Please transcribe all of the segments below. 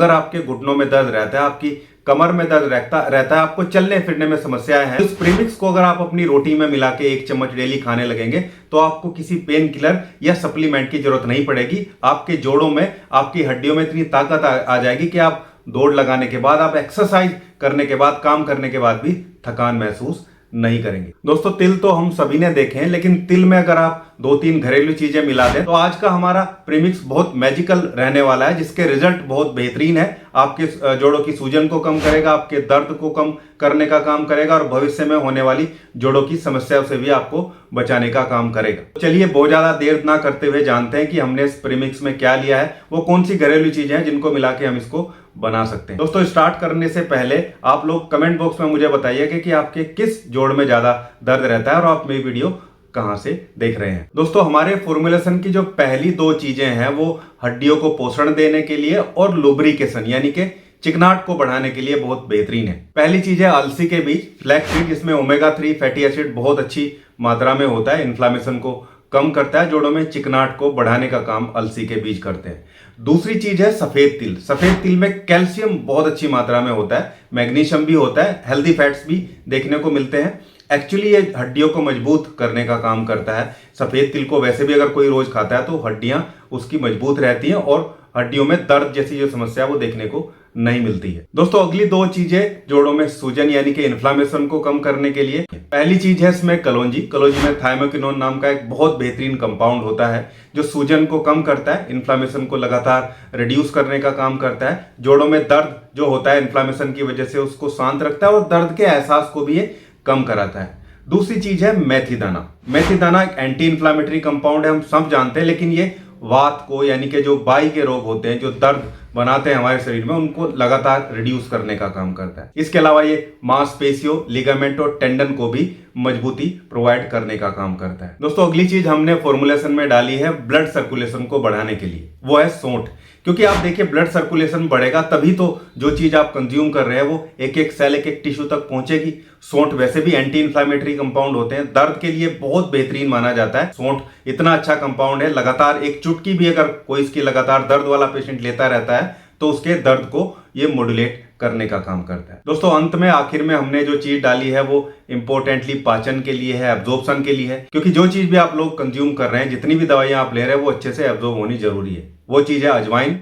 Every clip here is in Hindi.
अगर आपके घुटनों में दर्द रहता है, आपकी कमर में दर्द रहता है, आपको चलने फिरने में समस्याएं हैं, इस प्रीमिक्स को अगर आप अपनी रोटी में मिला के 1 चम्मच डेली खाने लगेंगे तो आपको किसी पेन किलर या सप्लीमेंट की जरूरत नहीं पड़ेगी। आपके जोड़ों में, आपकी हड्डियों में इतनी ताकत आ जाएगी कि आप दौड़ लगाने के बाद, आप एक्सरसाइज करने के बाद, काम करने के बाद भी थकान महसूस नहीं करेंगे। दोस्तों, तिल तो हम सभी ने देखे हैं, लेकिन तिल में अगर आप 2-3 घरेलू चीजें मिला दें तो आज का हमारा प्रीमिक्स बहुत मैजिकल रहने वाला है, जिसके रिजल्ट बहुत बेहतरीन है। आपके जोड़ों की सूजन को कम करेगा, आपके दर्द को कम करने का काम करेगा और भविष्य में होने वाली जोड़ों की समस्याओं से भी आपको बचाने का काम करेगा। चलिए बहुत ज्यादा देर ना करते हुए जानते हैं कि हमने इस प्रीमिक्स में क्या लिया है, वो कौन सी घरेलू चीजें हैं जिनको मिला के हम इसको बना सकते हैं। दोस्तों, स्टार्ट करने से पहले आप लोग कमेंट बॉक्स में मुझे बताइए कि आपके किस जोड़ में ज्यादा दर्द रहता है और आप मेरी वीडियो कहां से देख रहे हैं। दोस्तों, हमारे फॉर्मुलेशन की जो पहली 2 चीजें हैं वो हड्डियों को पोषण देने के लिए और लुब्रिकेशन यानी कि चिकनाहट को बढ़ाने के लिए बहुत बेहतरीन है। पहली चीज है अलसी के बीज, फ्लैक्स सीड, जिसमें ओमेगा 3 फैटी एसिड बहुत अच्छी मात्रा में होता है, इन्फ्लामेशन को कम करता है, जोड़ों में चिकनाहट को बढ़ाने का काम अलसी के बीज करते हैं। दूसरी चीज है सफेद तिल। सफेद तिल में कैल्शियम बहुत अच्छी मात्रा में होता है, मैग्नीशियम भी होता है, हेल्दी फैट्स भी देखने को मिलते हैं। एक्चुअली ये हड्डियों को मजबूत करने का काम करता है। सफेद तिल को वैसे भी अगर कोई रोज खाता है तो हड्डियां उसकी मजबूत रहती हैं और हड्डियों में दर्द जैसी जो समस्या वो देखने को नहीं मिलती है। दोस्तों, अगली 2 चीजें जोड़ों में सूजन यानी कि इन्फ्लामेशन को कम करने के लिए। पहली चीज है इसमें कलौंजी। कलौंजी में थाइमोकिनोन नाम का एक बहुत बेहतरीन कंपाउंड होता है जो सूजन को कम करता है, इन्फ्लामेशन को लगातार रिड्यूस करने का काम करता है, जोड़ों में दर्द जो होता है इन्फ्लामेशन की वजह से उसको शांत रखता है और दर्द के एहसास को भी ये कम कराता है। दूसरी चीज है मेथी दाना। मेथी दाना एक एंटी इन्फ्लामेटरी कंपाउंड है, हम सब जानते हैं, लेकिन ये वात को यानी कि जो बाई के रोग होते हैं, जो दर्द बनाते हैं हमारे शरीर में, उनको लगातार रिड्यूस करने का काम करता है। इसके अलावा ये मांसपेशियों, लिगामेंट और टेंडन को भी मजबूती प्रोवाइड करने का काम करता है। दोस्तों, अगली चीज हमने फॉर्मुलेशन में डाली है ब्लड सर्कुलेशन को बढ़ाने के लिए, वो है सौंठ। क्योंकि आप देखिए ब्लड सर्कुलेशन बढ़ेगा तभी तो जो चीज आप कंज्यूम कर रहे हैं वो एक एक सेल, एक एक टिश्यू तक पहुंचेगी। सौंठ वैसे भी एंटी इन्फ्लामेटरी कंपाउंड होते हैं, दर्द के लिए बहुत बेहतरीन माना जाता है। सौंठ इतना अच्छा कंपाउंड है, लगातार एक चुटकी भी अगर कोई इसकी लगातार दर्द वाला पेशेंट लेता रहता है तो उसके दर्द को ये मॉड्यूलेट करने का काम करता है। दोस्तों, अंत में आखिर में हमने जो चीज डाली है वो इंपॉर्टेंटली पाचन के लिए है, एब्जॉर्प्शन के लिए है। क्योंकि जो चीज भी आप लोग कंज्यूम कर रहे हैं, जितनी भी दवाइयां आप ले रहे हैं, वो अच्छे से एब्जॉर्ब होनी जरूरी है। वो चीज है अजवाइन।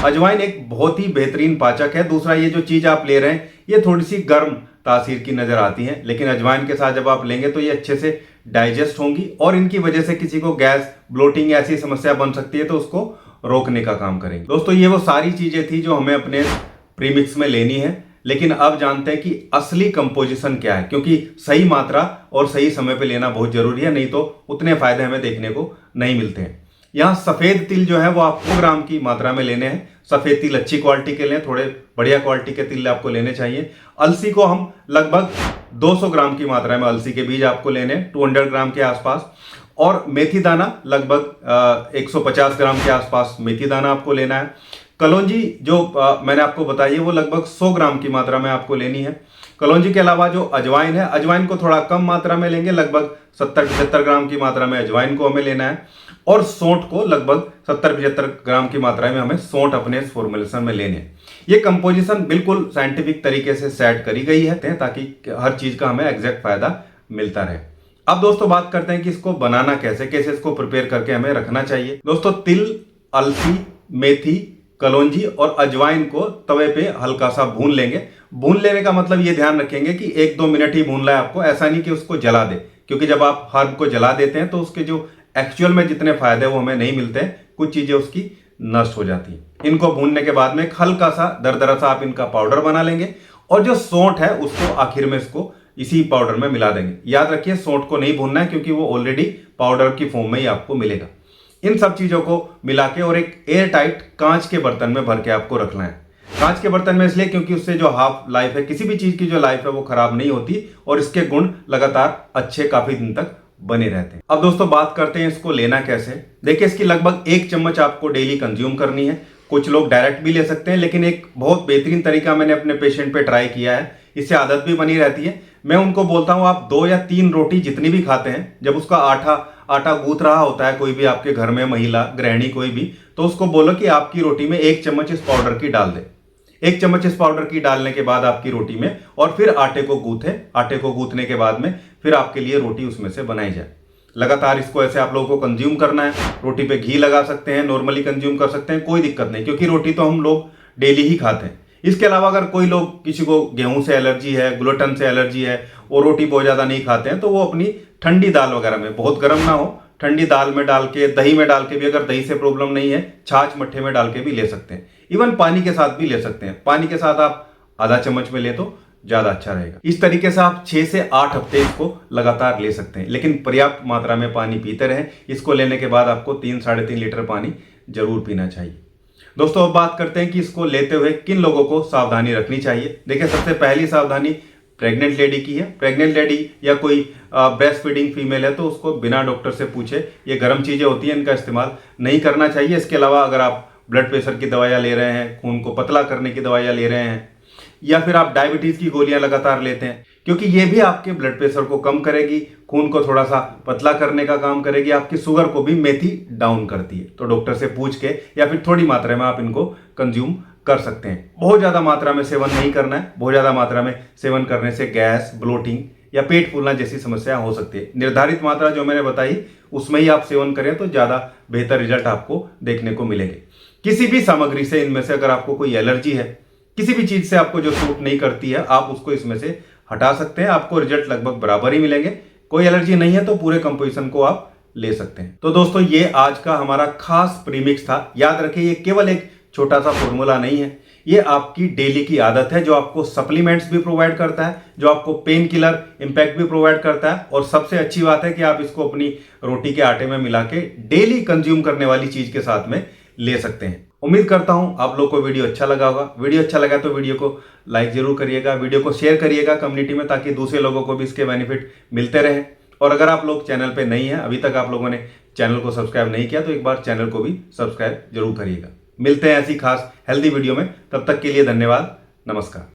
अजवाइन एक बहुत ही बेहतरीन पाचक है। दूसरा, ये जो चीज आप ले रहे हैं ये थोड़ी सी गर्म तासीर की नजर आती है, लेकिन अजवाइन के साथ जब आप लेंगे तो ये अच्छे से डाइजेस्ट होंगी और इनकी वजह से किसी को गैस, ब्लोटिंग ऐसी समस्या बन सकती है तो उसको रोकने का काम करेंगे। दोस्तों, ये वो सारी चीजें थी जो हमें अपने प्रीमिक्स में लेनी है, लेकिन अब जानते हैं कि असली कंपोजिशन क्या है, क्योंकि सही मात्रा और सही समय पे लेना बहुत जरूरी है, नहीं तो उतने फायदे हमें देखने को नहीं मिलते हैं। यहाँ सफेद तिल जो है वो आप 100 ग्राम की मात्रा में लेने हैं। सफेद तिल अच्छी क्वालिटी के लें, थोड़े बढ़िया क्वालिटी के तिल आपको लेने चाहिए। अलसी को हम लगभग 200 ग्राम की मात्रा में अलसी के बीज आपको लेने, 200 ग्राम के आसपास। और मेथी दाना लगभग 150 ग्राम के आसपास मेथी दाना आपको लेना है। कलौंजी जो मैंने आपको बताई है वो लगभग 100 ग्राम की मात्रा में आपको लेनी है। कलौंजी के अलावा जो अजवाइन है, अजवाइन को थोड़ा कम मात्रा में लेंगे, लगभग 70-75 ग्राम की मात्रा में अजवाइन को हमें लेना है। और सौंठ को लगभग 70-75 ग्राम की मात्रा में हमें सौंठ अपने इस फॉर्मुलेशन में लेने हैं। ये कंपोजिशन बिल्कुल साइंटिफिक तरीके से सेट करी गई है ताकि हर चीज का हमें एग्जैक्ट फायदा मिलता रहे। अब दोस्तों बात करते हैं कि इसको बनाना कैसे इसको प्रिपेयर करके हमें रखना चाहिए। दोस्तों, तिल, अलसी, मेथी, कलौंजी और अजवाइन को तवे पे हल्का सा भून लेंगे। भून लेने का मतलब ये ध्यान रखेंगे कि 1-2 मिनट ही भूनना है आपको, ऐसा नहीं कि उसको जला दे, क्योंकि जब आप हर्ब को जला देते हैं तो उसके जो एक्चुअल में जितने फायदे वो हमें नहीं मिलते हैं, कुछ चीजें उसकी नष्ट हो जाती हैं। इनको भूनने के बाद में एक हल्का सा दरदरा सा आप इनका पाउडर बना लेंगे और जो सौंठ है उसको आखिर में इसको इसी पाउडर में मिला देंगे। याद रखिए सौंठ को नहीं भूनना है, क्योंकि वो ऑलरेडी पाउडर की फॉर्म में ही आपको मिलेगा। इन सब चीजों को मिला के और एक एयर टाइट कांच के बर्तन में भर के आपको रखना है। कांच के बर्तन में इसलिए क्योंकि उससे जो हाफ लाइफ है, किसी भी चीज की जो लाइफ है वो खराब नहीं होती और इसके गुण लगातार अच्छे काफी दिन तक बने रहते हैं। अब दोस्तों बात करते हैं इसको लेना कैसे। देखिए, इसकी लगभग 1 चम्मच आपको डेली कंज्यूम करनी है। कुछ लोग डायरेक्ट भी ले सकते हैं, लेकिन एक बहुत बेहतरीन तरीका मैंने अपने पेशेंट पे ट्राई किया है, इससे आदत भी बनी रहती है। मैं उनको बोलता हूं आप 2 या 3 रोटी जितनी भी खाते हैं, जब उसका आटा गूंथ रहा होता है कोई भी आपके घर में महिला गृहिणी कोई भी, तो उसको बोलो कि आपकी रोटी में 1 चम्मच इस पाउडर की डाल दे। 1 चम्मच इस पाउडर की डालने के बाद आपकी रोटी में, और फिर आटे को गूंथें। आटे को गूंथने के बाद में फिर आपके लिए रोटी उसमें से बनाई जाए। लगातार इसको ऐसे आप लोगों को कंज्यूम करना है। रोटी पे घी लगा सकते हैं, नॉर्मली कंज्यूम कर सकते हैं, कोई दिक्कत नहीं, क्योंकि रोटी तो हम लोग डेली ही खाते हैं। इसके अलावा अगर कोई लोग, किसी को गेहूं से एलर्जी है, ग्लूटेन से एलर्जी है और रोटी बहुत ज़्यादा नहीं खाते हैं, तो वो अपनी ठंडी दाल वगैरह में, बहुत गर्म ना हो, ठंडी दाल में डाल के, दही में डाल के भी, अगर दही से प्रॉब्लम नहीं है, छाछ मट्ठे में डाल के भी ले सकते हैं। इवन पानी के साथ भी ले सकते हैं। पानी के साथ आप आधा चम्मच में ले तो ज़्यादा अच्छा रहेगा। इस तरीके से आप 6 से 8 हफ्ते इसको लगातार ले सकते हैं, लेकिन पर्याप्त मात्रा में पानी पीते रहें। इसको लेने के बाद आपको 3-3.5 लीटर पानी जरूर पीना चाहिए। दोस्तों अब बात करते हैं कि इसको लेते हुए किन लोगों को सावधानी रखनी चाहिए। देखिए, सबसे पहली सावधानी प्रेग्नेंट लेडी की है। प्रेग्नेंट लेडी या कोई ब्रेस्ट फीडिंग फीमेल है तो उसको बिना डॉक्टर से पूछे, ये गर्म चीज़ें होती हैं, इनका इस्तेमाल नहीं करना चाहिए। इसके अलावा अगर आप ब्लड प्रेशर की दवाइयाँ ले रहे हैं, खून को पतला करने की दवाइयाँ ले रहे हैं, या फिर आप डायबिटीज़ की गोलियां लगातार लेते हैं, क्योंकि ये भी आपके ब्लड प्रेशर को कम करेगी, खून को थोड़ा सा पतला करने का काम करेगी, आपकी शुगर को भी मेथी डाउन करती है। तो डॉक्टर से पूछ के या फिर थोड़ी मात्रा में आप इनको कंज्यूम कर सकते हैं। बहुत ज़्यादा मात्रा में सेवन नहीं करना है। बहुत ज़्यादा मात्रा में सेवन करने से गैस, ब्लोटिंग या पेट फूलना जैसी समस्या हो सकती है। निर्धारित मात्रा जो मैंने बताई उसमें ही आप सेवन करें तो ज़्यादा बेहतर रिजल्ट आपको देखने को मिलेंगे। किसी भी सामग्री से, इनमें से अगर आपको कोई एलर्जी है, किसी भी चीज से आपको जो सूट नहीं करती है, आप उसको इसमें से हटा सकते हैं। आपको रिजल्ट लगभग बराबर ही मिलेंगे। कोई एलर्जी नहीं है तो पूरे कंपोजिशन को आप ले सकते हैं। तो दोस्तों ये आज का हमारा खास प्रीमिक्स था। याद रखिए, ये केवल एक छोटा सा फॉर्मूला नहीं है, ये आपकी डेली की आदत है, जो आपको सप्लीमेंट्स भी प्रोवाइड करता है, जो आपको पेन किलर इम्पैक्ट भी प्रोवाइड करता है, और सबसे अच्छी बात है कि आप इसको अपनी रोटी के आटे में मिला के डेली कंज्यूम करने वाली चीज के साथ में ले सकते हैं। उम्मीद करता हूं आप लोग को वीडियो अच्छा लगा होगा। वीडियो अच्छा लगा तो वीडियो को लाइक जरूर करिएगा, वीडियो को शेयर करिएगा कम्युनिटी में, ताकि दूसरे लोगों को भी इसके बेनिफिट मिलते रहे। और अगर आप लोग चैनल पे नहीं हैं, अभी तक आप लोगों ने चैनल को सब्सक्राइब नहीं किया, तो एक बार चैनल को भी सब्सक्राइब जरूर करिएगा। मिलते हैं ऐसी खास हेल्दी वीडियो में, तब तक के लिए धन्यवाद, नमस्कार।